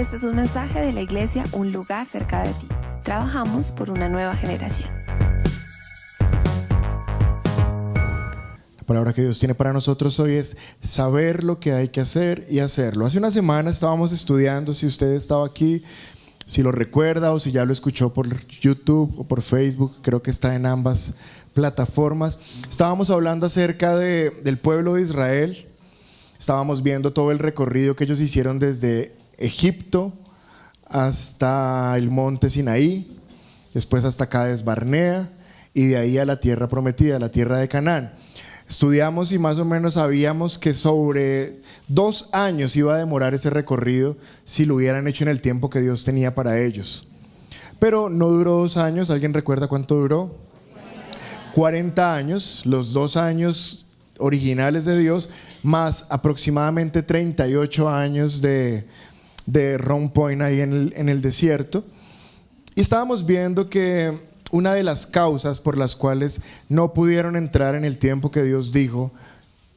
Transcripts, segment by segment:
Este es un mensaje de la iglesia Un Lugar Cerca de Ti. Trabajamos por una nueva generación. La palabra que Dios tiene para nosotros hoy es saber lo que hay que hacer y hacerlo. Hace una semana estábamos estudiando, si usted estaba aquí, si lo recuerda o si ya lo escuchó por YouTube o por Facebook, creo que está en ambas plataformas. Estábamos hablando acerca del pueblo de Israel. Estábamos viendo todo el recorrido que ellos hicieron desde Egipto hasta el monte Sinaí, después hasta Cades Barnea y de ahí a la tierra prometida, la tierra de Canaán. Estudiamos y más o menos sabíamos que sobre 2 años iba a demorar ese recorrido si lo hubieran hecho en el tiempo que Dios tenía para ellos. Pero no duró 2 años. ¿Alguien recuerda cuánto duró? 40 años, los 2 años originales de Dios, más aproximadamente 38 años de round point ahí en el desierto. Y estábamos viendo que una de las causas por las cuales no pudieron entrar en el tiempo que Dios dijo,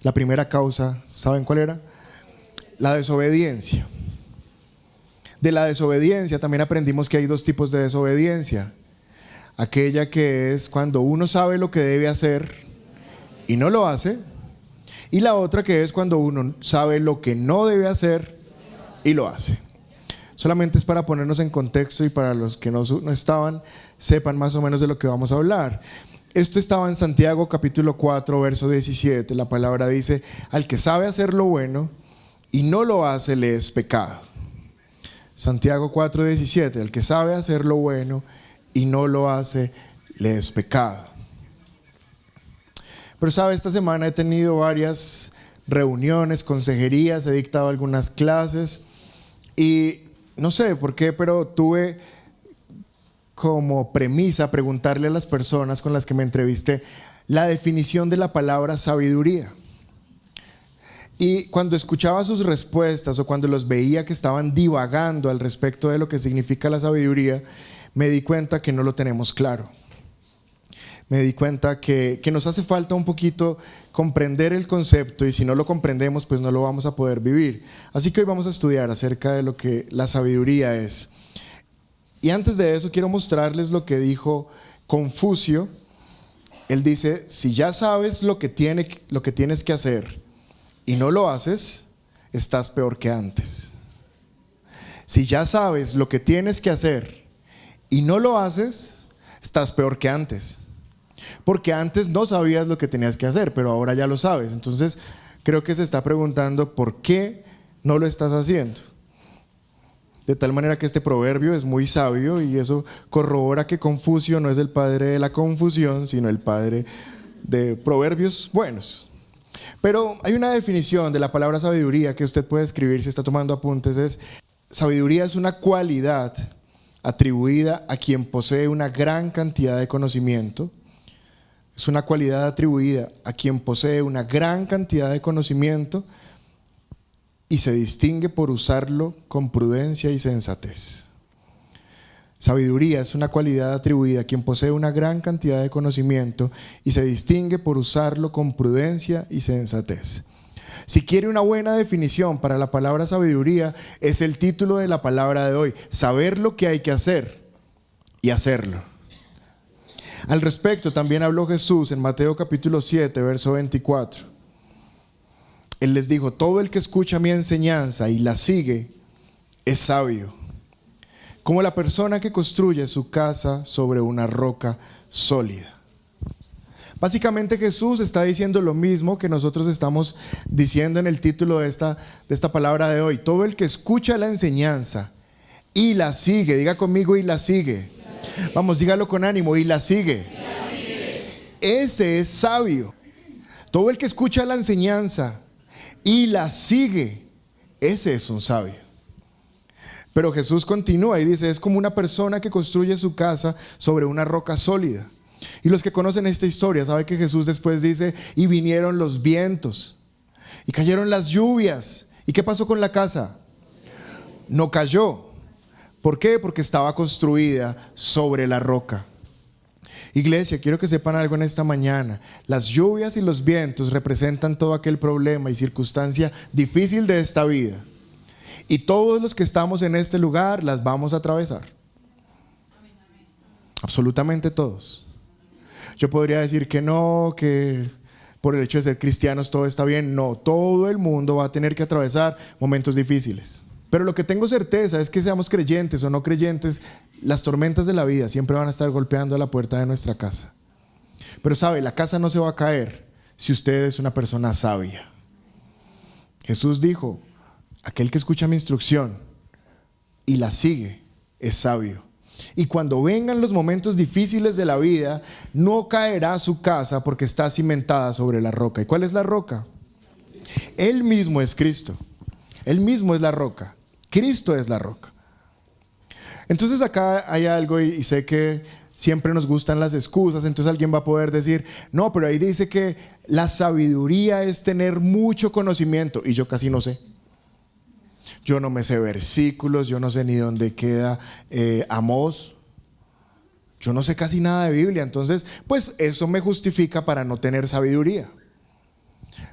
la primera causa, ¿saben cuál era? La desobediencia. De la desobediencia también aprendimos que hay 2 tipos de desobediencia. Aquella que es cuando uno sabe lo que debe hacer y no lo hace, y la otra que es cuando uno sabe lo que no debe hacer y lo hace. Solamente es para ponernos en contexto y para los que no estaban, sepan más o menos de lo que vamos a hablar. Esto estaba en Santiago capítulo 4, verso 17. La palabra dice: al que sabe hacer lo bueno y no lo hace, le es pecado. Santiago 4, 17. Al que sabe hacer lo bueno y no lo hace, le es pecado. Pero sabe, esta semana he tenido varias reuniones, consejerías, he dictado algunas clases y no sé por qué, pero tuve como premisa preguntarle a las personas con las que me entrevisté la definición de la palabra sabiduría. Y cuando escuchaba sus respuestas o cuando los veía que estaban divagando al respecto de lo que significa la sabiduría, me di cuenta que no lo tenemos claro. Me di cuenta que nos hace falta un poquito comprender el concepto, y si no lo comprendemos, pues no lo vamos a poder vivir. Así que hoy vamos a estudiar acerca de lo que la sabiduría es. Y antes de eso quiero mostrarles lo que dijo Confucio. Él dice: si ya sabes lo que tienes que hacer y no lo haces, estás peor que antes. Si ya sabes lo que tienes que hacer y no lo haces, estás peor que antes. Porque antes no sabías lo que tenías que hacer, pero ahora ya lo sabes. Entonces creo que se está preguntando por qué no lo estás haciendo. De tal manera que este proverbio es muy sabio, y eso corrobora que Confucio no es el padre de la confusión, sino el padre de proverbios buenos. Pero hay una definición de la palabra sabiduría que usted puede escribir si está tomando apuntes. Sabiduría es una cualidad atribuida a quien posee una gran cantidad de conocimiento. Es una cualidad atribuida a quien posee una gran cantidad de conocimiento y se distingue por usarlo con prudencia y sensatez. Sabiduría es una cualidad atribuida a quien posee una gran cantidad de conocimiento y se distingue por usarlo con prudencia y sensatez. Si quiere una buena definición para la palabra sabiduría, es el título de la palabra de hoy: saber lo que hay que hacer y hacerlo. Al respecto también habló Jesús en Mateo capítulo 7, verso 24. Él les dijo: todo el que escucha mi enseñanza y la sigue es sabio, como la persona que construye su casa sobre una roca sólida. Básicamente Jesús está diciendo lo mismo que nosotros estamos diciendo en el título de esta palabra de hoy. Todo el que escucha la enseñanza y la sigue, diga conmigo: y la sigue. Vamos, dígalo con ánimo: y la sigue. Ese es sabio. Todo el que escucha la enseñanza y la sigue, ese es un sabio. Pero Jesús continúa y dice: es como una persona que construye su casa sobre una roca sólida. Y los que conocen esta historia saben que Jesús después dice: y vinieron los vientos y cayeron las lluvias. ¿Y qué pasó con la casa? No cayó. ¿Por qué? Porque estaba construida sobre la roca. Iglesia, quiero que sepan algo en esta mañana. Las lluvias y los vientos representan todo aquel problema y circunstancia difícil de esta vida. Y todos los que estamos en este lugar las vamos a atravesar. Absolutamente todos. Yo podría decir que no, que por el hecho de ser cristianos todo está bien. No, todo el mundo va a tener que atravesar momentos difíciles. Pero lo que tengo certeza es que seamos creyentes o no creyentes, las tormentas de la vida siempre van a estar golpeando a la puerta de nuestra casa. Pero sabe, la casa no se va a caer si usted es una persona sabia. Jesús dijo, aquel que escucha mi instrucción y la sigue es sabio. Y cuando vengan los momentos difíciles de la vida, no caerá su casa porque está cimentada sobre la roca. ¿Y cuál es la roca? Él mismo es Cristo. Él mismo es la roca. Cristo es la roca. Entonces acá hay algo y sé que siempre nos gustan las excusas. Entonces alguien va a poder decir, no, pero ahí dice que la sabiduría es tener mucho conocimiento. Y yo casi no sé. Yo no me sé versículos, yo no sé ni dónde queda Amós. Yo no sé casi nada de Biblia. Entonces, pues eso me justifica para no tener sabiduría.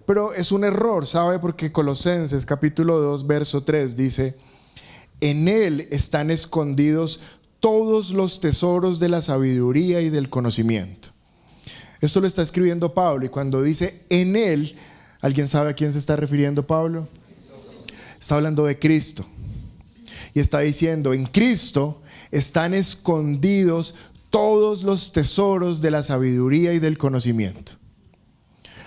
Pero es un error, ¿sabe? Porque Colosenses capítulo 2, verso 3 dice, en Él están escondidos todos los tesoros de la sabiduría y del conocimiento. Esto lo está escribiendo Pablo y cuando dice en Él, ¿alguien sabe a quién se está refiriendo Pablo? Está hablando de Cristo. Y está diciendo, en Cristo están escondidos todos los tesoros de la sabiduría y del conocimiento.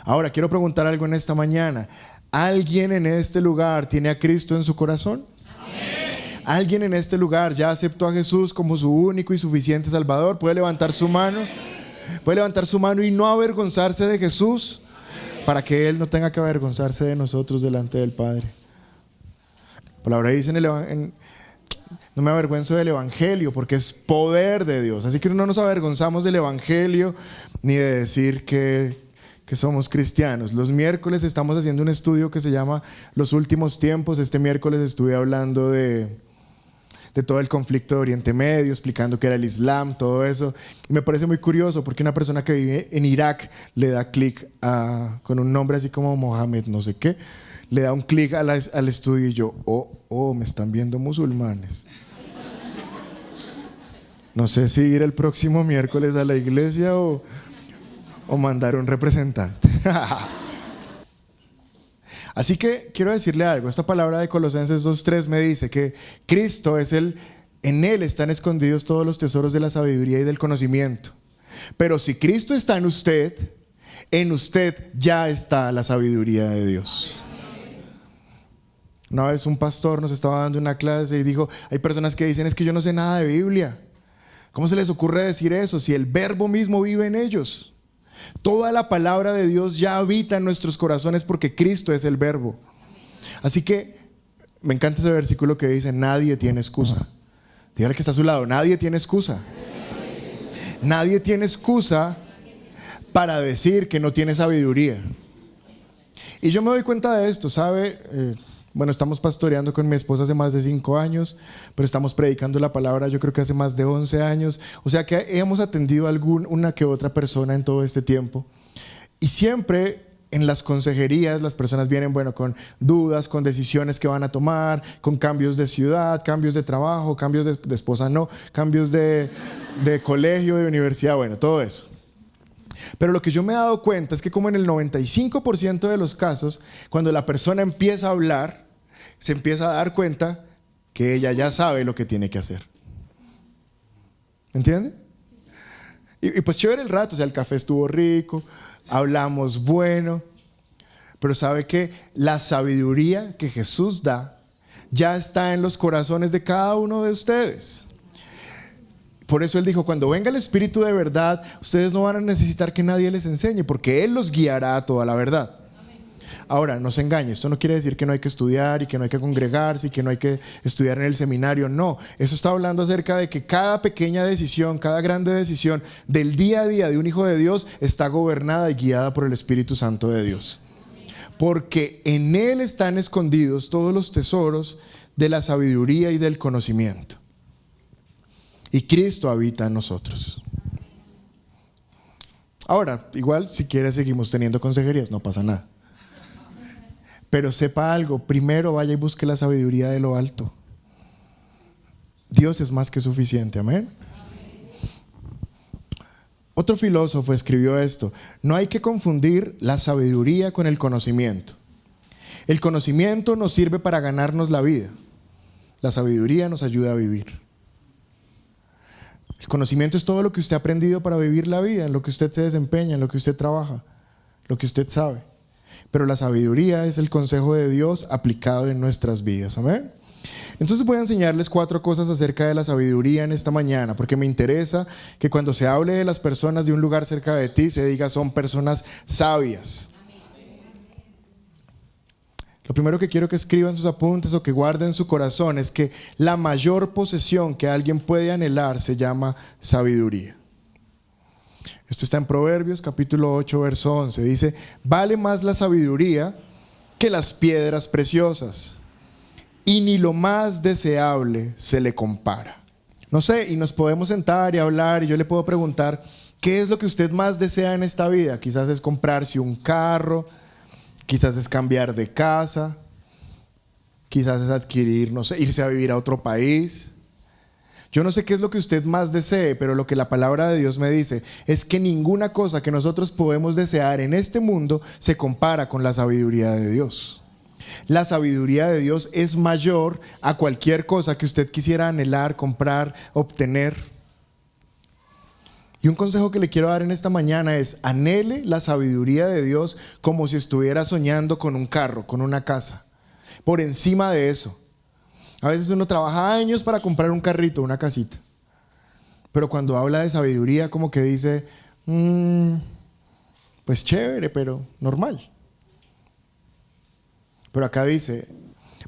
Ahora, quiero preguntar algo en esta mañana. ¿Alguien en este lugar tiene a Cristo en su corazón? Amén. ¿Alguien en este lugar ya aceptó a Jesús como su único y suficiente Salvador? ¿Puede levantar su mano? ¿Puede levantar su mano y no avergonzarse de Jesús? Para que Él no tenga que avergonzarse de nosotros delante del Padre. La palabra dice no me avergüenzo del Evangelio porque es poder de Dios. Así que no nos avergonzamos del Evangelio ni de decir que somos cristianos. Los miércoles estamos haciendo un estudio que se llama Los Últimos Tiempos. Este miércoles estuve hablando de todo el conflicto de Oriente Medio, explicando qué era el Islam, todo eso. Y me parece muy curioso porque una persona que vive en Irak le da clic con un nombre así como Mohamed no sé qué, le da un clic al estudio y yo, me están viendo musulmanes. No sé si ir el próximo miércoles a la iglesia o mandar un representante. Así que quiero decirle algo. Esta palabra de Colosenses 2:3 me dice que Cristo es en Él están escondidos todos los tesoros de la sabiduría y del conocimiento. Pero si Cristo está en usted ya está la sabiduría de Dios. Una vez un pastor nos estaba dando una clase y dijo, hay personas que dicen, es que yo no sé nada de Biblia. ¿Cómo se les ocurre decir eso si el verbo mismo vive en ellos? Toda la palabra de Dios ya habita en nuestros corazones porque Cristo es el verbo. Así que me encanta ese versículo que dice, nadie tiene excusa. Dígale que está a su lado, nadie tiene excusa. Nadie tiene excusa para decir que no tiene sabiduría. Y yo me doy cuenta de esto, ¿sabe? Bueno, estamos pastoreando con mi esposa hace más de 5 años, pero estamos predicando la palabra yo creo que hace más de 11 años. O sea que hemos atendido a una que otra persona en todo este tiempo. Y siempre en las consejerías las personas vienen, con dudas, con decisiones que van a tomar, con cambios de ciudad, cambios de trabajo, cambios de esposa, no, cambios de colegio, de universidad, todo eso. Pero lo que yo me he dado cuenta es que como en el 95% de los casos, cuando la persona empieza a hablar, se empieza a dar cuenta que ella ya sabe lo que tiene que hacer. ¿Entiende? Y pues chévere el rato, el café estuvo rico, hablamos bueno, pero sabe que la sabiduría que Jesús da ya está en los corazones de cada uno de ustedes. Por eso Él dijo, cuando venga el Espíritu de verdad, ustedes no van a necesitar que nadie les enseñe, porque Él los guiará a toda la verdad. Ahora, no se engañe, esto no quiere decir que no hay que estudiar y que no hay que congregarse y que no hay que estudiar en el seminario, no. Eso está hablando acerca de que cada pequeña decisión, cada grande decisión del día a día de un hijo de Dios está gobernada y guiada por el Espíritu Santo de Dios. Porque en Él están escondidos todos los tesoros de la sabiduría y del conocimiento. Y Cristo habita en nosotros. Ahora, igual si quieres seguimos teniendo consejerías, no pasa nada. Pero sepa algo, primero vaya y busque la sabiduría de lo alto. Dios es más que suficiente, amén. Otro filósofo escribió esto: no hay que confundir la sabiduría con el conocimiento. El conocimiento nos sirve para ganarnos la vida. La sabiduría nos ayuda a vivir. El conocimiento es todo lo que usted ha aprendido para vivir la vida, en lo que usted se desempeña, en lo que usted trabaja, lo que usted sabe. Pero la sabiduría es el consejo de Dios aplicado en nuestras vidas, amén. Entonces voy a enseñarles 4 cosas acerca de la sabiduría en esta mañana, porque me interesa que cuando se hable de las personas de un lugar cerca de ti, se diga son personas sabias. Lo primero que quiero que escriban sus apuntes o que guarden en su corazón es que la mayor posesión que alguien puede anhelar se llama sabiduría. Esto está en Proverbios capítulo 8 verso 11. Dice: vale más la sabiduría que las piedras preciosas, y ni lo más deseable se le compara. No sé, y nos podemos sentar y hablar y yo le puedo preguntar: ¿qué es lo que usted más desea en esta vida? Quizás es comprarse un carro, quizás es cambiar de casa, quizás es adquirir, no sé, irse a vivir a otro país. Yo no sé qué es lo que usted más desee, pero lo que la palabra de Dios me dice es que ninguna cosa que nosotros podemos desear en este mundo se compara con la sabiduría de Dios. La sabiduría de Dios es mayor a cualquier cosa que usted quisiera anhelar, comprar, obtener. Y un consejo que le quiero dar en esta mañana es: anhele la sabiduría de Dios como si estuviera soñando con un carro, con una casa. Por encima de eso. A veces uno trabaja años para comprar un carrito, una casita. Pero cuando habla de sabiduría, como que dice, pues chévere, pero normal. Pero acá dice: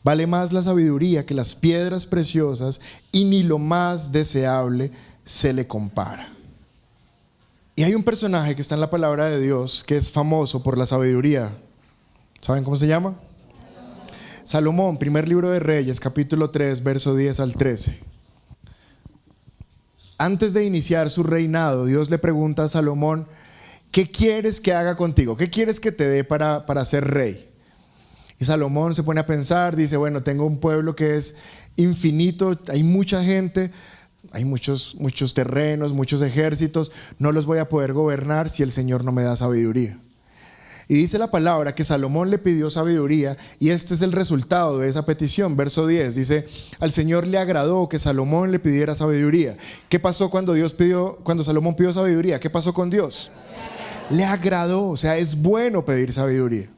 vale más la sabiduría que las piedras preciosas, y ni lo más deseable se le compara. Y hay un personaje que está en la palabra de Dios que es famoso por la sabiduría. ¿Saben cómo se llama? Salomón, primer libro de Reyes, capítulo 3, verso 10 al 13. Antes de iniciar su reinado, Dios le pregunta a Salomón: ¿qué quieres que haga contigo? ¿Qué quieres que te dé para ser rey? Y Salomón se pone a pensar, dice: bueno, tengo un pueblo que es infinito, hay mucha gente, hay muchos terrenos, muchos ejércitos, no los voy a poder gobernar si el Señor no me da sabiduría. Y dice la palabra que Salomón le pidió sabiduría, y este es el resultado de esa petición. Verso 10 dice: al Señor le agradó que Salomón le pidiera sabiduría. ¿Qué pasó cuando Salomón pidió sabiduría? ¿Qué pasó con Dios? Le agradó, o sea, es bueno pedir sabiduría.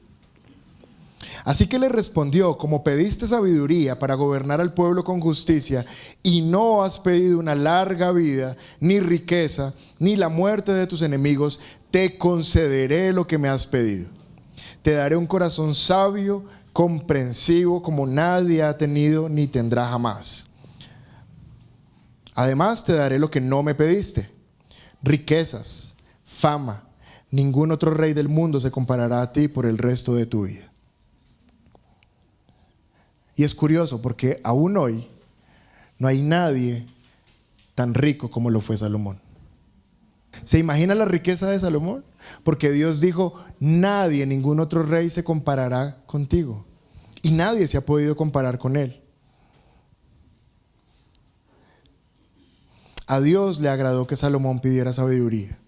Así que le respondió: como pediste sabiduría para gobernar al pueblo con justicia, y no has pedido una larga vida, ni riqueza, ni la muerte de tus enemigos, te concederé lo que me has pedido. Te daré un corazón sabio, comprensivo, como nadie ha tenido ni tendrá jamás. Además te daré lo que no me pediste: riquezas, fama. Ningún otro rey del mundo se comparará a ti por el resto de tu vida. Y es curioso porque aún hoy no hay nadie tan rico como lo fue Salomón. ¿Se imagina la riqueza de Salomón? Porque Dios dijo: nadie, ningún otro rey se comparará contigo. Y nadie se ha podido comparar con él. A Dios le agradó que Salomón pidiera sabiduría.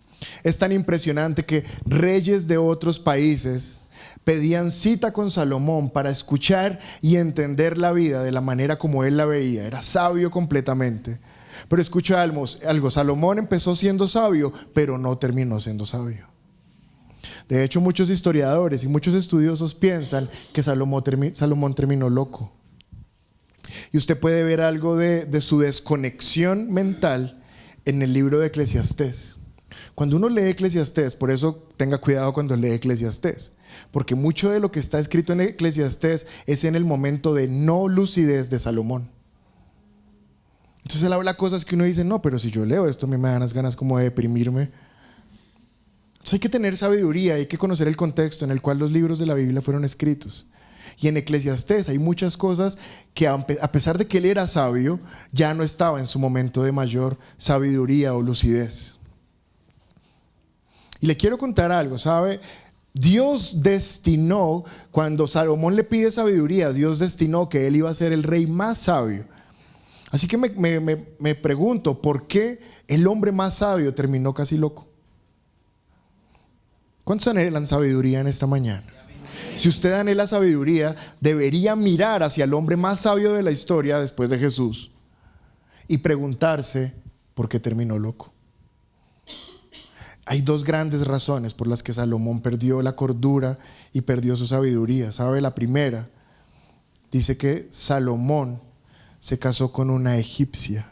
Es tan impresionante que reyes de otros países pedían cita con Salomón para escuchar y entender la vida de la manera como él la veía. Era sabio completamente. Pero escucha algo, Salomón empezó siendo sabio, pero no terminó siendo sabio. De hecho, muchos historiadores y muchos estudiosos piensan que Salomón terminó loco. Y usted puede ver algo de su desconexión mental en el libro de Eclesiastés. Cuando uno lee Eclesiastés, por eso tenga cuidado cuando lee Eclesiastés, porque mucho de lo que está escrito en Eclesiastés es en el momento de no lucidez de Salomón. Entonces él habla cosas que uno dice: no, pero si yo leo esto me dan las ganas como de deprimirme. Entonces hay que tener sabiduría, hay que conocer el contexto en el cual los libros de la Biblia fueron escritos. Y en Eclesiastés hay muchas cosas que, a pesar de que él era sabio, ya no estaba en su momento de mayor sabiduría o lucidez. Y le quiero contar algo, ¿sabe? Dios destinó, cuando Salomón le pide sabiduría, Dios destinó que él iba a ser el rey más sabio. Así que me pregunto, ¿por qué el hombre más sabio terminó casi loco? ¿Cuántos anhelan sabiduría en esta mañana? Si usted anhela sabiduría, debería mirar hacia el hombre más sabio de la historia después de Jesús y preguntarse por qué terminó loco. Hay dos grandes razones por las que Salomón perdió la cordura y perdió su sabiduría. ¿Sabe? La primera, dice que Salomón se casó con una egipcia.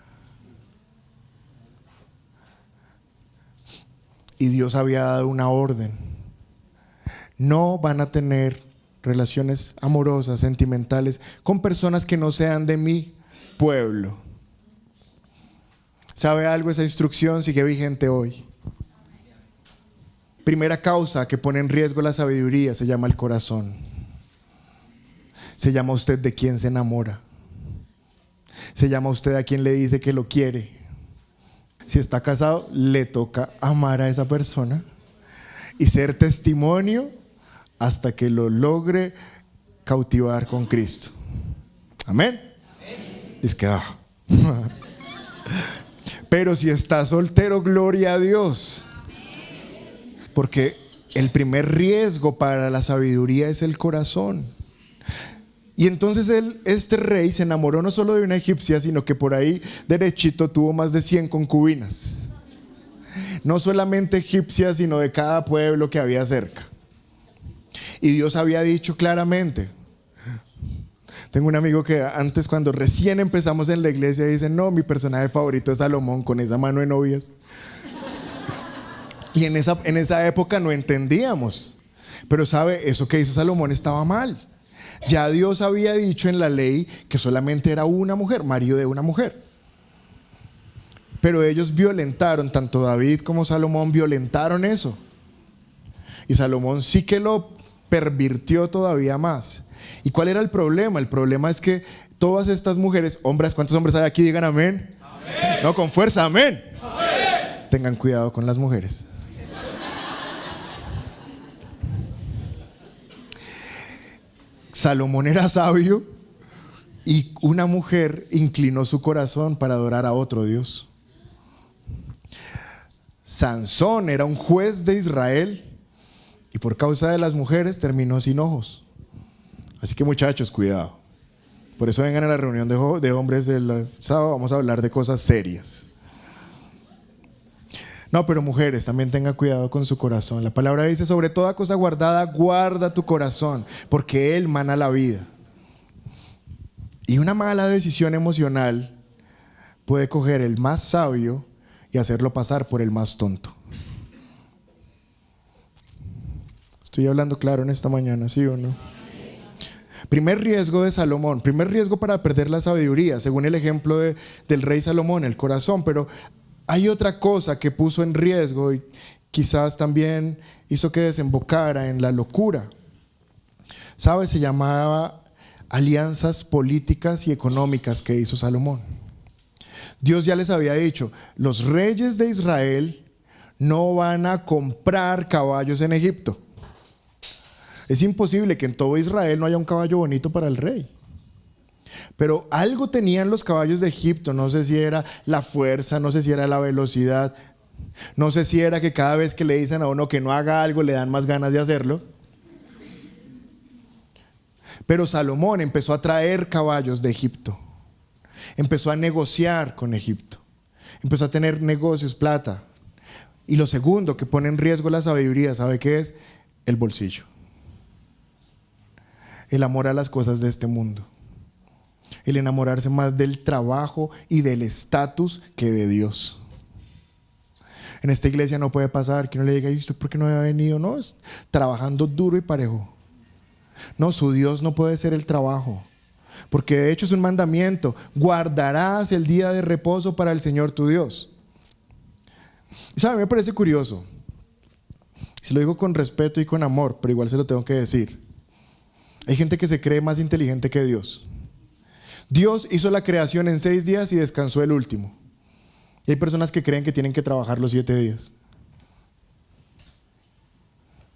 Y Dios había dado una orden. No van a tener relaciones amorosas, sentimentales, con personas que no sean de mi pueblo. ¿Sabe algo? Esa instrucción sigue vigente hoy. Primera causa que pone en riesgo la sabiduría se llama el corazón. Se llama usted de quién se enamora. Se llama usted a quien le dice que lo quiere. Si está casado, le toca amar a esa persona y ser testimonio hasta que lo logre cautivar con Cristo. Amén. Es que pero si está soltero, gloria a Dios. Porque el primer riesgo para la sabiduría es el corazón. Y entonces este rey se enamoró no solo de una egipcia, sino que por ahí derechito tuvo más de 100 concubinas. No solamente egipcias, sino de cada pueblo que había cerca. Y Dios había dicho claramente. Tengo un amigo que antes, cuando recién empezamos en la iglesia, dice: no, mi personaje favorito es Salomón, con esa mano de novias. Y en esa época no entendíamos. Pero sabe, eso que hizo Salomón estaba mal. Ya Dios había dicho en la ley que solamente era una mujer, marido de una mujer. Pero ellos violentaron, tanto David como Salomón violentaron eso. Y Salomón sí que lo pervirtió todavía más. ¿Y cuál era el problema? El problema es que todas estas mujeres, hombres, ¿cuántos hombres hay aquí? Digan amén. Amén. No, con fuerza, amén. Amén. Tengan cuidado con las mujeres. Salomón era sabio y una mujer inclinó su corazón para adorar a otro Dios. Sansón era un juez de Israel y por causa de las mujeres terminó sin ojos. Así que, muchachos, cuidado. Por eso vengan a la reunión de hombres del sábado, vamos a hablar de cosas serias. No, pero mujeres, también tengan cuidado con su corazón. La palabra dice: sobre toda cosa guardada, guarda tu corazón, porque él mana la vida. Y una mala decisión emocional puede coger el más sabio y hacerlo pasar por el más tonto. Estoy hablando claro en esta mañana, ¿sí o no? Primer riesgo de Salomón, primer riesgo para perder la sabiduría, según el ejemplo del rey Salomón, el corazón. Pero hay otra cosa que puso en riesgo y quizás también hizo que desembocara en la locura. ¿Sabe? Se llamaba alianzas políticas y económicas que hizo Salomón. Dios ya les había dicho: los reyes de Israel no van a comprar caballos en Egipto. Es imposible que en todo Israel no haya un caballo bonito para el rey. Pero algo tenían los caballos de Egipto. No sé si era la fuerza, no sé si era la velocidad, no sé si era que cada vez que le dicen a uno que no haga algo le dan más ganas de hacerlo. Pero Salomón empezó a traer caballos de Egipto. Empezó a negociar con Egipto. Empezó a tener negocios, plata. Y lo segundo que pone en riesgo la sabiduría, ¿sabe qué es? El bolsillo. El amor a las cosas de este mundo. El enamorarse más del trabajo y del estatus que de Dios. En esta iglesia no puede pasar que uno le diga: ¿y usted por qué no había venido? No, es trabajando duro y parejo. No, su Dios no puede ser el trabajo. Porque de hecho es un mandamiento: guardarás el día de reposo para el Señor tu Dios. Y sabe, me parece curioso. Si lo digo con respeto y con amor, pero igual se lo tengo que decir. Hay gente que se cree más inteligente que Dios. Dios hizo la creación en 6 días y descansó el último. Y hay personas que creen que tienen que trabajar los 7 días.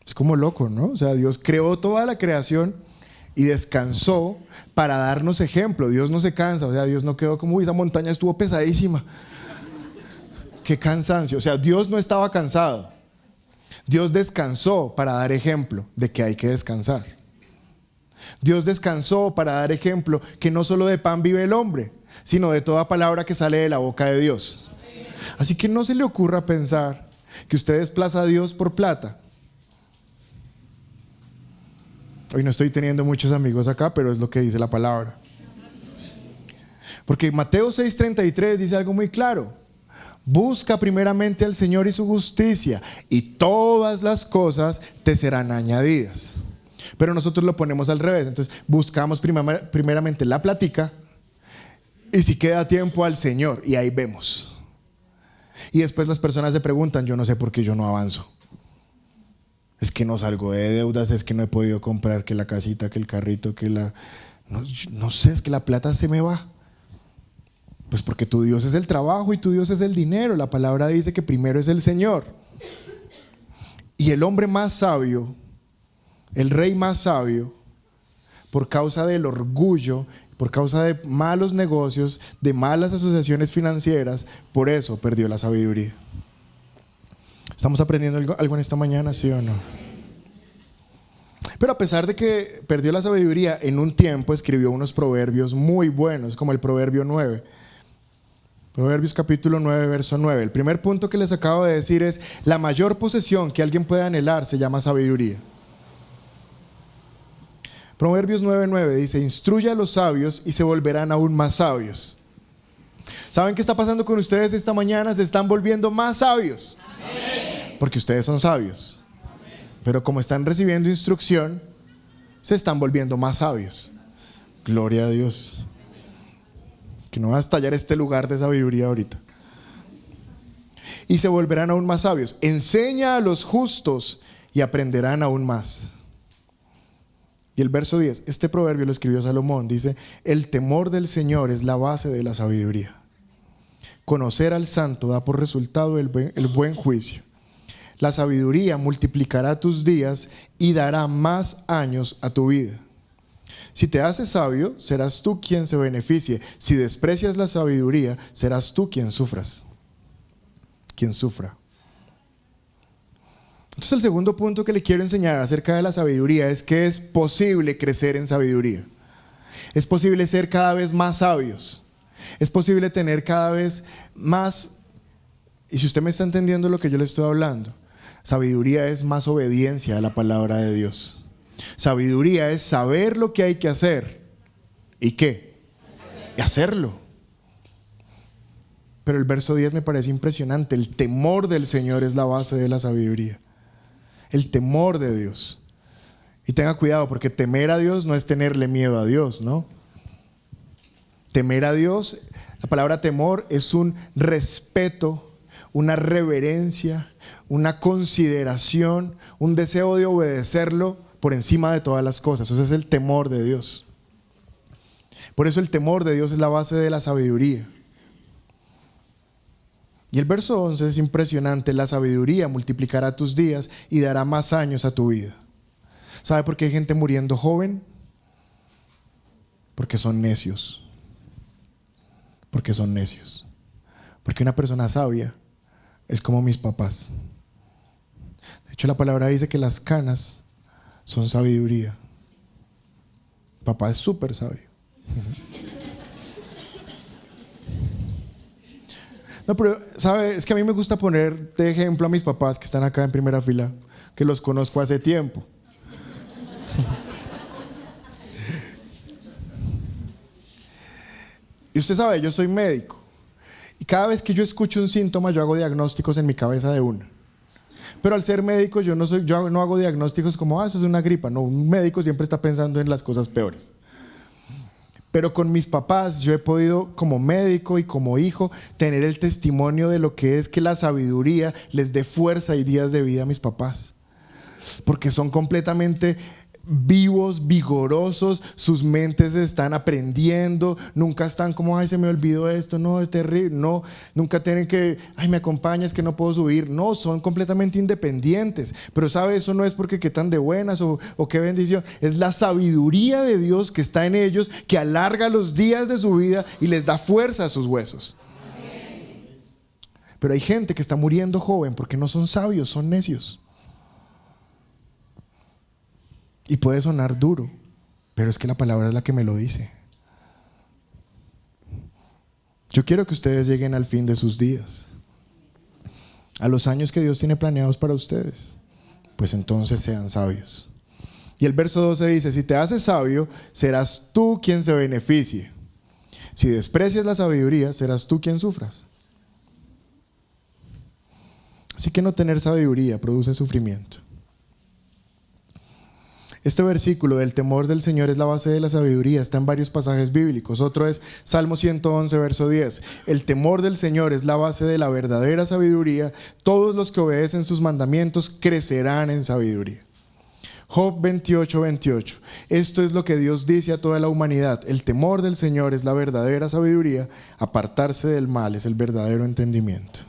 Es como loco, ¿no? O sea, Dios creó toda la creación y descansó para darnos ejemplo. Dios no se cansa, o sea, Dios no quedó como, uy, esa montaña estuvo pesadísima. Qué cansancio. O sea, Dios no estaba cansado. Dios descansó para dar ejemplo de que hay que descansar. Dios descansó para dar ejemplo que no solo de pan vive el hombre, sino de toda palabra que sale de la boca de Dios. Así que no se le ocurra pensar que usted desplaza a Dios por plata. Hoy no estoy teniendo muchos amigos acá, pero es lo que dice la palabra. Porque Mateo 6:33 dice algo muy claro. Busca primeramente al Señor y su justicia, y todas las cosas te serán añadidas. Pero nosotros lo ponemos al revés. Entonces buscamos primeramente la platica, y si queda tiempo al Señor, y ahí vemos. Y después las personas se preguntan, yo no sé por qué yo no avanzo. Es que no salgo de deudas, es que no he podido comprar que la casita, que el carrito, que la... No sé, es que la plata se me va. Pues porque tu Dios es el trabajo y tu Dios es el dinero. La palabra dice que primero es el Señor. Y el hombre más sabio, el rey más sabio, por causa del orgullo, por causa de malos negocios, de malas asociaciones financieras, por eso perdió la sabiduría. ¿Estamos aprendiendo algo en esta mañana, sí o no? Pero a pesar de que perdió la sabiduría, en un tiempo escribió unos proverbios muy buenos, como el proverbio 9. Proverbios capítulo 9, verso 9. El primer punto que les acabo de decir es: la mayor posesión que alguien puede anhelar se llama sabiduría. Proverbios 9:9 dice: instruye a los sabios y se volverán aún más sabios. ¿Saben qué está pasando con ustedes esta mañana? Se están volviendo más sabios. Porque ustedes son sabios. Pero como están recibiendo instrucción, se están volviendo más sabios. Gloria a Dios. Que no va a estallar este lugar de sabiduría ahorita. Y se volverán aún más sabios. Enseña a los justos y aprenderán aún más. Y el verso 10, este proverbio lo escribió Salomón, dice: el temor del Señor es la base de la sabiduría. Conocer al santo da por resultado el buen juicio. La sabiduría multiplicará tus días y dará más años a tu vida. Si te haces sabio, serás tú quien se beneficie. Si desprecias la sabiduría, serás tú quien sufra. Entonces el segundo punto que le quiero enseñar acerca de la sabiduría es que es posible crecer en sabiduría. Es posible ser cada vez más sabios. Es posible tener cada vez más, y si usted me está entendiendo lo que yo le estoy hablando, sabiduría es más obediencia a la palabra de Dios. Sabiduría es saber lo que hay que hacer. ¿Y qué? Y hacerlo. Pero el verso 10 me parece impresionante. El temor del Señor es la base de la sabiduría. El temor de Dios. Y tenga cuidado, porque temer a Dios no es tenerle miedo a Dios, ¿no? Temer a Dios, la palabra temor es un respeto, una reverencia, una consideración, un deseo de obedecerlo por encima de todas las cosas. Eso es el temor de Dios. Por eso el temor de Dios es la base de la sabiduría. Y el verso 11 es impresionante: la sabiduría multiplicará tus días y dará más años a tu vida. ¿Sabe por qué hay gente muriendo joven? Porque son necios. Porque son necios. Porque una persona sabia es como mis papás. De hecho, la palabra dice que las canas son sabiduría. Papá es súper sabio. No, pero, ¿sabe? Es que a mí me gusta poner de ejemplo a mis papás que están acá en primera fila, que los conozco hace tiempo. Y usted sabe, yo soy médico. Y cada vez que yo escucho un síntoma, yo hago diagnósticos en mi cabeza de una. Pero al ser médico, yo no hago diagnósticos como, eso es una gripa. No, un médico siempre está pensando en las cosas peores. Pero con mis papás yo he podido, como médico y como hijo, tener el testimonio de lo que es que la sabiduría les dé fuerza y días de vida a mis papás. Porque son completamente vivos, vigorosos, sus mentes están aprendiendo, nunca están como, ay, se me olvidó esto, no, es terrible, no, nunca tienen que, ay, me acompañas que no puedo subir, no, son completamente independientes, pero sabe, eso no es porque qué tan de buenas o qué bendición, es la sabiduría de Dios que está en ellos, que alarga los días de su vida y les da fuerza a sus huesos. Pero hay gente que está muriendo joven porque no son sabios, son necios. Y puede sonar duro, pero es que la palabra es la que me lo dice. Yo quiero que ustedes lleguen al fin de sus días, a los años que Dios tiene planeados para ustedes. Pues entonces sean sabios. Y el verso 12 dice, si te haces sabio, serás tú quien se beneficie. Si desprecias la sabiduría, serás tú quien sufras. Así que no tener sabiduría produce sufrimiento. Este versículo del temor del Señor es la base de la sabiduría, está en varios pasajes bíblicos. Otro es Salmo 111, verso 10. El temor del Señor es la base de la verdadera sabiduría. Todos los que obedecen sus mandamientos crecerán en sabiduría. Job 28, 28. Esto es lo que Dios dice a toda la humanidad. El temor del Señor es la verdadera sabiduría. Apartarse del mal es el verdadero entendimiento.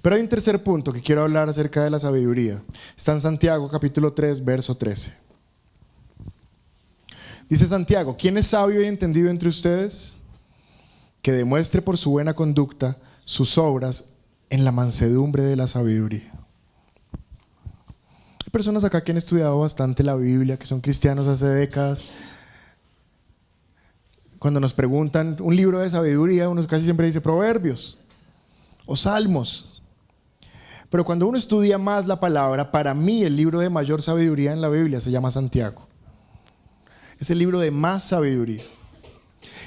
Pero hay un tercer punto que quiero hablar acerca de la sabiduría. Está en Santiago capítulo 3, verso 13. Dice Santiago, ¿quién es sabio y entendido entre ustedes? Que demuestre por su buena conducta sus obras en la mansedumbre de la sabiduría. Hay personas acá que han estudiado bastante la Biblia, que son cristianos hace décadas. Cuando nos preguntan un libro de sabiduría, uno casi siempre dice Proverbios o Salmos. Pero cuando uno estudia más la palabra, para mí el libro de mayor sabiduría en la Biblia se llama Santiago. Es el libro de más sabiduría.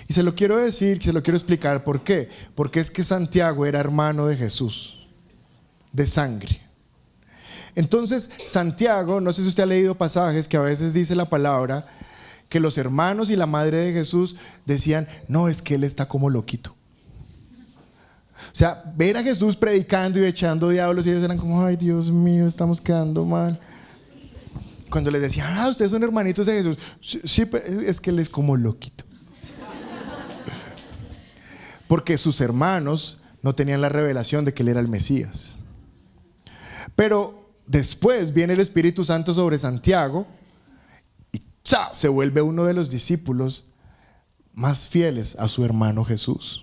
Y se lo quiero decir, se lo quiero explicar. ¿Por qué? Porque es que Santiago era hermano de Jesús, de sangre. Entonces, Santiago, no sé si usted ha leído pasajes que a veces dice la palabra, que los hermanos y la madre de Jesús decían, no, es que él está como loquito. O sea, ver a Jesús predicando y echando diablos y ellos eran como, ay Dios mío, estamos quedando mal. Cuando les decían, ustedes son hermanitos de Jesús, sí, es que él es como loquito. Porque sus hermanos no tenían la revelación de que él era el Mesías. Pero después viene el Espíritu Santo sobre Santiago y se vuelve uno de los discípulos más fieles a su hermano Jesús.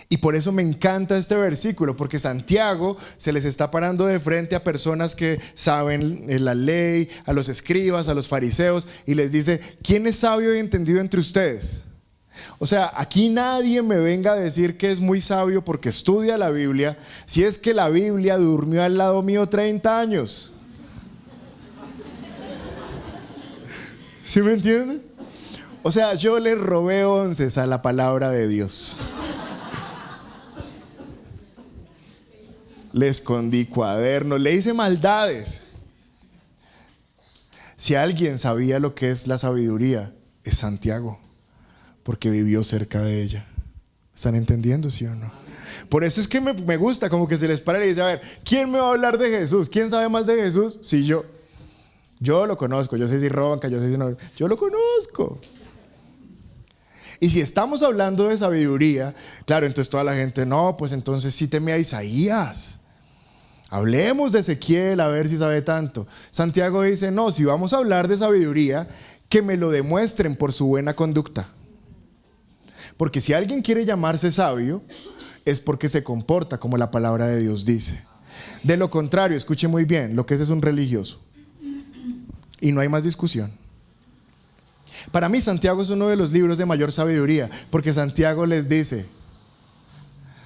Y por eso me encanta este versículo, porque Santiago se les está parando de frente a personas que saben la ley, a los escribas, a los fariseos, y les dice, ¿quién es sabio y entendido entre ustedes? O sea, aquí nadie me venga a decir que es muy sabio porque estudia la Biblia, si es que la Biblia durmió al lado mío 30 años. ¿Sí me entienden? O sea, yo le robé onces a la palabra de Dios. Le escondí cuadernos, le hice maldades. Si alguien sabía lo que es la sabiduría, es Santiago, porque vivió cerca de ella. ¿Están entendiendo, sí o no? Por eso es que me gusta, como que se les para y dice, a ver, ¿quién me va a hablar de Jesús? ¿Quién sabe más de Jesús? Sí, yo. Yo lo conozco, yo sé si roban, yo sé si no. Yo lo conozco. Y si estamos hablando de sabiduría, claro, entonces toda la gente, no, pues entonces cíteme a Isaías. Hablemos de Ezequiel, a ver si sabe tanto. Santiago dice, no, si vamos a hablar de sabiduría, que me lo demuestren por su buena conducta. Porque si alguien quiere llamarse sabio, es porque se comporta como la palabra de Dios dice. De lo contrario, escuche muy bien, lo que es un religioso. Y no hay más discusión. Para mí Santiago es uno de los libros de mayor sabiduría, porque Santiago les dice,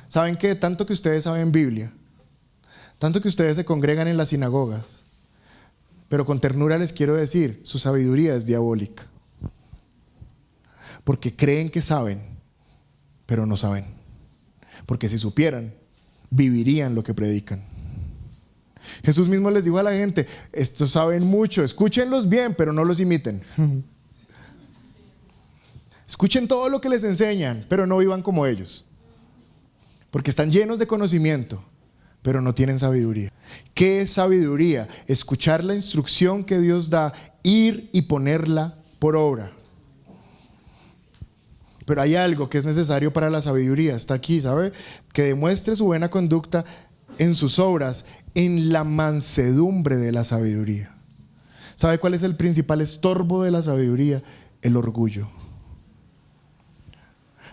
¿saben qué? Tanto que ustedes saben Biblia, tanto que ustedes se congregan en las sinagogas, pero con ternura les quiero decir, su sabiduría es diabólica. Porque creen que saben, pero no saben. Porque si supieran, vivirían lo que predican. Jesús mismo les dijo a la gente, estos saben mucho, escúchenlos bien, pero no los imiten. Escuchen todo lo que les enseñan, pero no vivan como ellos. Porque están llenos de conocimiento, pero no tienen sabiduría. ¿Qué es sabiduría? Escuchar la instrucción que Dios da, ir y ponerla por obra. Pero hay algo que es necesario para la sabiduría, está aquí, ¿sabe? Que demuestre su buena conducta en sus obras, en la mansedumbre de la sabiduría. ¿Sabe cuál es el principal estorbo de la sabiduría? El orgullo.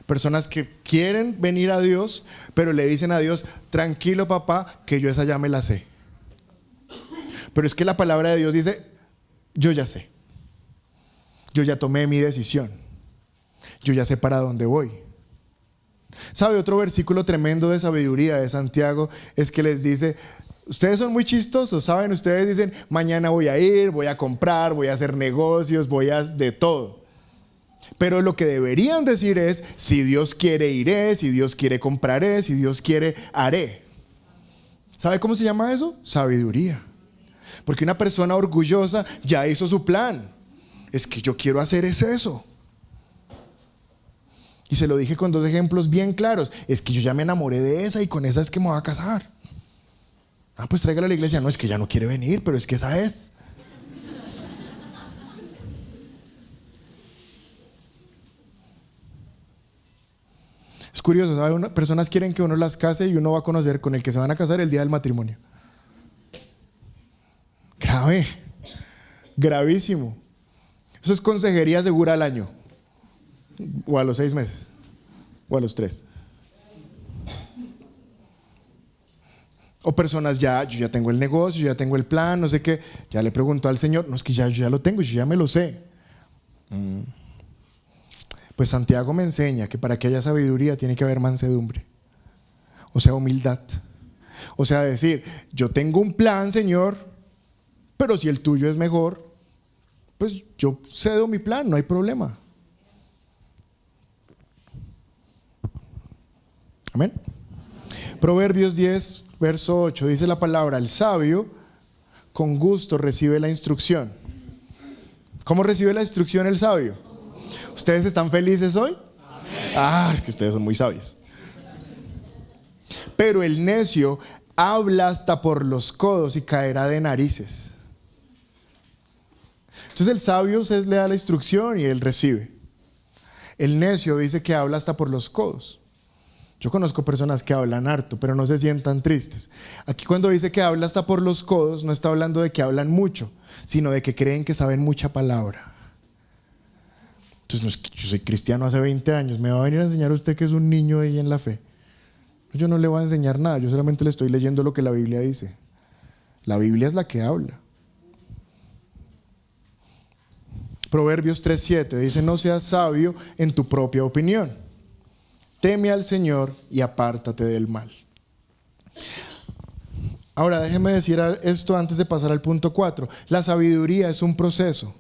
Personas que quieren venir a Dios, pero le dicen a Dios: tranquilo papá, que yo esa ya me la sé. Pero es que la palabra de Dios dice: yo ya sé. Yo ya tomé mi decisión. Yo ya sé para dónde voy. ¿Sabe? Otro versículo tremendo de sabiduría de Santiago es que les dice: ustedes son muy chistosos, ¿saben? Ustedes dicen: mañana voy a ir, voy a comprar, voy a hacer negocios, voy a de todo. Pero lo que deberían decir es: si Dios quiere, iré, si Dios quiere, compraré, si Dios quiere, haré. ¿Sabe cómo se llama eso? Sabiduría. Porque una persona orgullosa ya hizo su plan. Es que yo quiero hacer eso. Y se lo dije con dos ejemplos bien claros. Es que yo ya me enamoré de esa y con esa es que me voy a casar. Ah, pues tráigala a la iglesia. No, es que ya no quiere venir, pero es que esa es. Es curioso, ¿sabe? Personas quieren que uno las case y uno va a conocer con el que se van a casar el día del matrimonio. Grave, gravísimo. Eso es consejería segura al año, o a los 6 meses, o a los 3. O personas yo ya tengo el negocio, ya tengo el plan, no sé qué. Ya le pregunto al Señor: no, es que yo ya lo tengo, yo ya me lo sé. Pues Santiago me enseña que para que haya sabiduría tiene que haber mansedumbre, o sea, humildad. O sea, decir: yo tengo un plan, Señor, pero si el tuyo es mejor, pues yo cedo mi plan, no hay problema. Amén. Proverbios 10, verso 8, dice la palabra: el sabio con gusto recibe la instrucción. ¿Cómo recibe la instrucción el sabio? ¿Ustedes están felices hoy? Amén. Es que ustedes son muy sabios. Pero el necio habla hasta por los codos y caerá de narices. Entonces el sabio le da la instrucción y él recibe. El necio dice que habla hasta por los codos. Yo conozco personas que hablan harto, pero no se sientan tristes. Aquí cuando dice que habla hasta por los codos, no está hablando de que hablan mucho, sino de que creen que saben mucha palabra. Entonces, no es que yo soy cristiano hace 20 años, ¿me va a venir a enseñar usted que es un niño ahí en la fe? Yo no le voy a enseñar nada, yo solamente le estoy leyendo lo que la Biblia dice. La Biblia es la que habla. Proverbios 3:7 dice: no seas sabio en tu propia opinión. Teme al Señor y apártate del mal. Ahora déjeme decir esto antes de pasar al punto 4. La sabiduría es un proceso.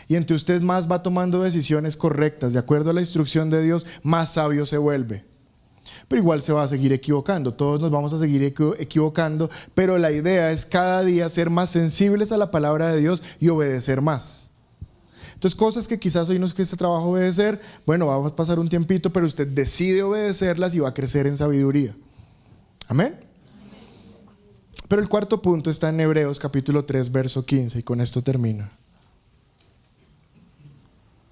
Y entre usted más va tomando decisiones correctas de acuerdo a la instrucción de Dios, más sabio se vuelve. Pero igual se va a seguir equivocando. Todos nos vamos a seguir equivocando. Pero la idea es cada día ser más sensibles a la palabra de Dios y obedecer más. Entonces, cosas que quizás hoy no es que este trabajo obedecer, bueno, va a pasar un tiempito, pero usted decide obedecerlas y va a crecer en sabiduría. Amén. Pero el cuarto punto está en Hebreos capítulo 3, verso 15, y con esto termino.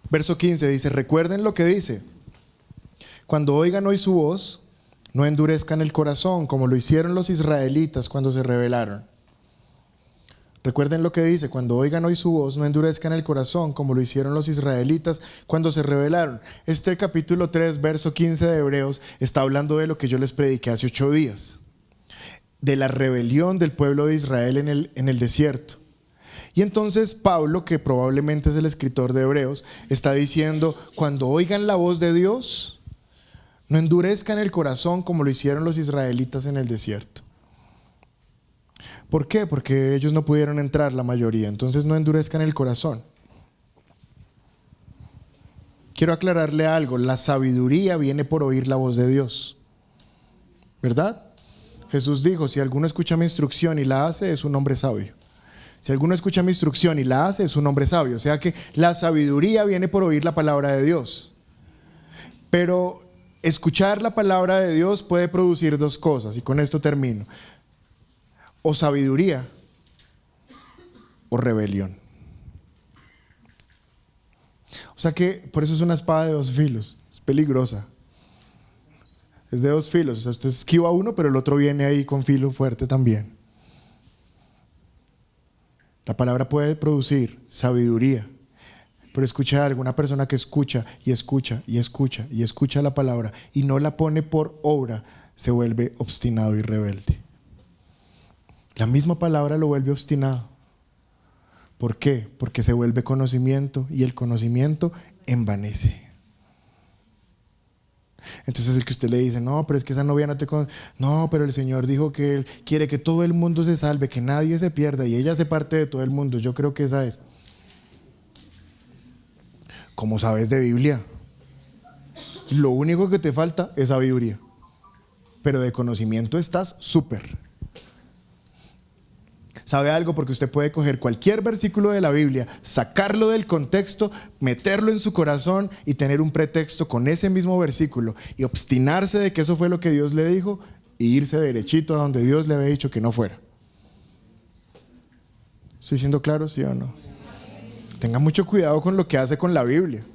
Verso 15 dice: recuerden lo que dice: cuando oigan hoy su voz, no endurezcan el corazón como lo hicieron los israelitas cuando se rebelaron. Recuerden lo que dice: cuando oigan hoy su voz, no endurezcan el corazón como lo hicieron los israelitas cuando se rebelaron. Este capítulo 3, verso 15 de Hebreos está hablando de lo que yo les prediqué hace 8 días, de la rebelión del pueblo de Israel en el desierto. Y entonces Pablo, que probablemente es el escritor de Hebreos, está diciendo: cuando oigan la voz de Dios, no endurezcan el corazón como lo hicieron los israelitas en el desierto. ¿Por qué? Porque ellos no pudieron entrar, la mayoría. Entonces no endurezcan el corazón. Quiero aclararle algo: la sabiduría viene por oír la voz de Dios, ¿verdad? Jesús dijo: si alguno escucha mi instrucción y la hace, es un hombre sabio. Si alguno escucha mi instrucción y la hace, es un hombre sabio. O sea que la sabiduría viene por oír la palabra de Dios. Pero escuchar la palabra de Dios puede producir dos cosas, y con esto termino: o sabiduría o rebelión. O sea que por eso es una espada de dos filos, es peligrosa. Es de dos filos, o sea, usted esquiva uno, pero el otro viene ahí con filo fuerte también. La palabra puede producir sabiduría, pero escucha a alguna persona que escucha y escucha y escucha y escucha la palabra y no la pone por obra, se vuelve obstinado y rebelde. La misma palabra lo vuelve obstinado. ¿Por qué? Porque se vuelve conocimiento y el conocimiento envanece. Entonces el que usted le dice, no, pero es que esa novia no te conoce. No, pero el Señor dijo que Él quiere que todo el mundo se salve, que nadie se pierda y ella hace parte de todo el mundo. Yo creo que esa es. ¿Cómo sabes de Biblia? Lo único que te falta es sabiduría, pero de conocimiento estás súper. ¿Sabe algo? Porque usted puede coger cualquier versículo de la Biblia, sacarlo del contexto, meterlo en su corazón y tener un pretexto con ese mismo versículo y obstinarse de que eso fue lo que Dios le dijo y irse derechito a donde Dios le había dicho que no fuera. ¿Estoy siendo claro, sí o no? Tenga mucho cuidado con lo que hace con la Biblia.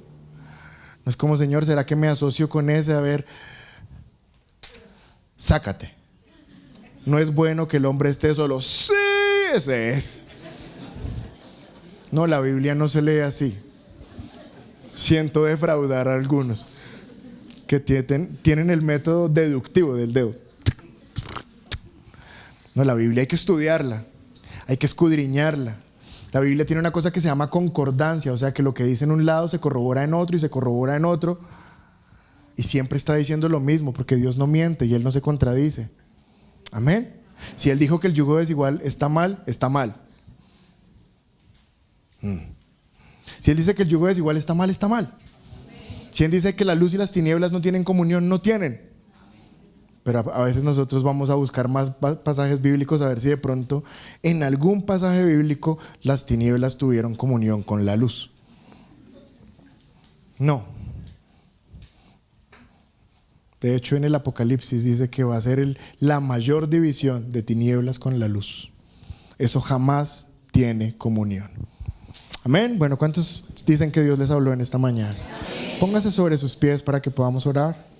No es como, Señor, ¿será que me asocio con ese? A ver, sácate. No es bueno que el hombre esté solo. Sí, ese es. No, la Biblia no se lee así. Siento defraudar a algunos que tienen el método deductivo del dedo. No, la Biblia hay que estudiarla, hay que escudriñarla. La Biblia tiene una cosa que se llama concordancia, o sea que lo que dice en un lado se corrobora en otro y se corrobora en otro. Y siempre está diciendo lo mismo, porque Dios no miente y Él no se contradice. Amén. Si Él dijo que el yugo desigual está mal, está mal. Si Él dice que el yugo desigual está mal, está mal. Si Él dice que la luz y las tinieblas no tienen comunión, no tienen. Pero a veces nosotros vamos a buscar más pasajes bíblicos a ver si de pronto en algún pasaje bíblico las tinieblas tuvieron comunión con la luz. No. De hecho, en el Apocalipsis dice que va a ser la mayor división de tinieblas con la luz. Eso jamás tiene comunión. Amén. Bueno, ¿cuántos dicen que Dios les habló en esta mañana? Póngase sobre sus pies para que podamos orar.